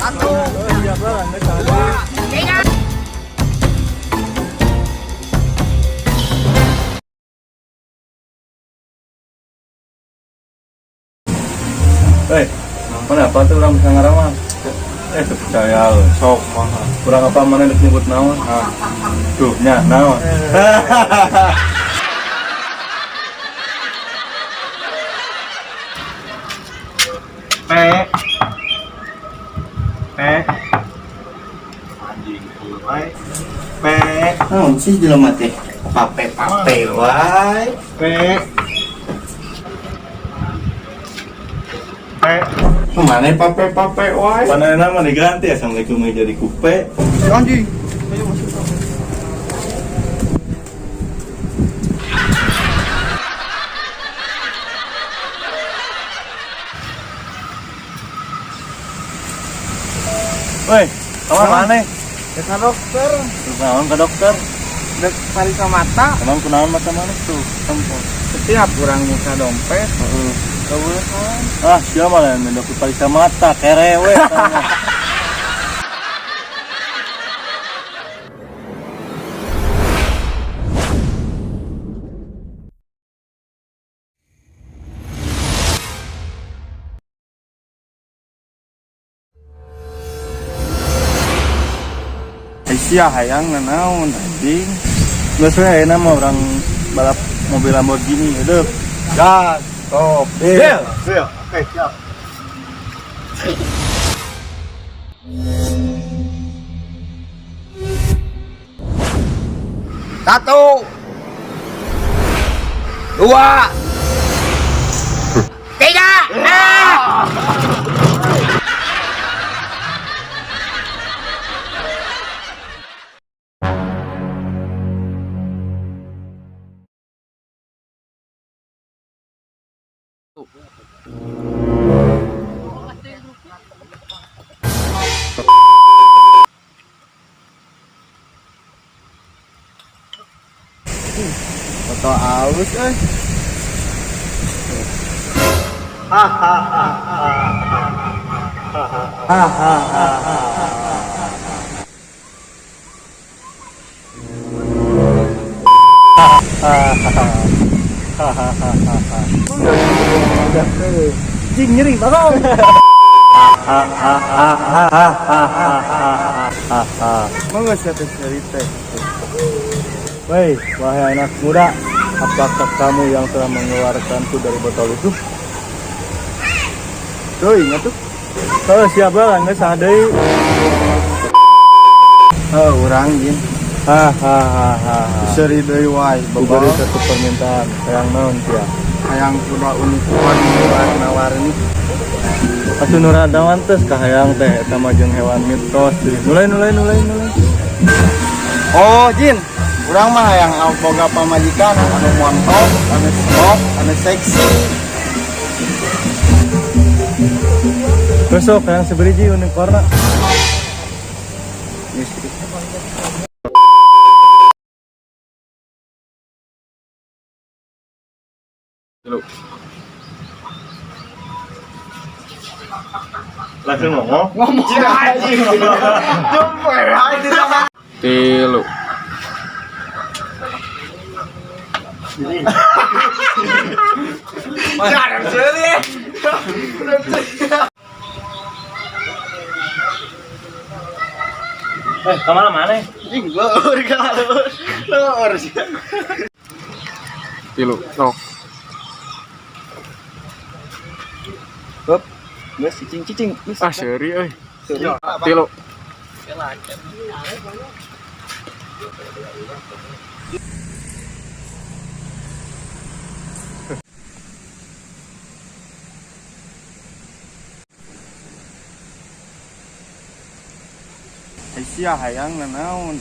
Satu, dua, tiga. Kenapa tuh orang bisa ngaraman? Percaya lo, sok mahal. Kurang apa mana nyebut naon? Tuh, naon. Anjing wae. Naon sih jelema teh? Pape wae. Kemana pape wae? Mana nama diganti, assalamualaikum jadi kupe. Anjing. Woi, kamu mana? Ke dokter, Naon ke dokter? dek pariksa mata. Emang kunaon mata mana tuh? Tempat. Setiap kurang nyisa dompet. Boleh kan? Siapa lah yang dokter periksa mata, kerewe. Aisyah hayang nanaon anjing. Nggak sesuai nama orang balap mobil Lamborghini, hidup. Gas, stop. Deal. Oke, siap. Satu, dua, tiga. Foto halus Jing nyeri banget. Mangga siapa cerita? Woi, wahai anak muda, apakah kamu yang telah mengeluarkanku dari botol itu? Tuh ingat tuh. Siapa lah nggak sadai. Orang jin. Seri deui wae Beri satu permintaan, sayang naon tia. hayang kuda unicorn warna-warni. Atuh nu radawan teh kahayang teh eta mah jeung hewan mitos. Mulai. Oh jin, urang mah hayang boga pamajikan anu montok, anu sok, anu seksi. Besok yang seberiji unicorn. Langsung ngomong. Anjing. Jumper aja sama. Tilu. Jangan seri. Kemana mana? Lur sih. Tilu. Sok. Hop. Geus cicing. Seri euy. Tilu. Aisyah hayang nanaon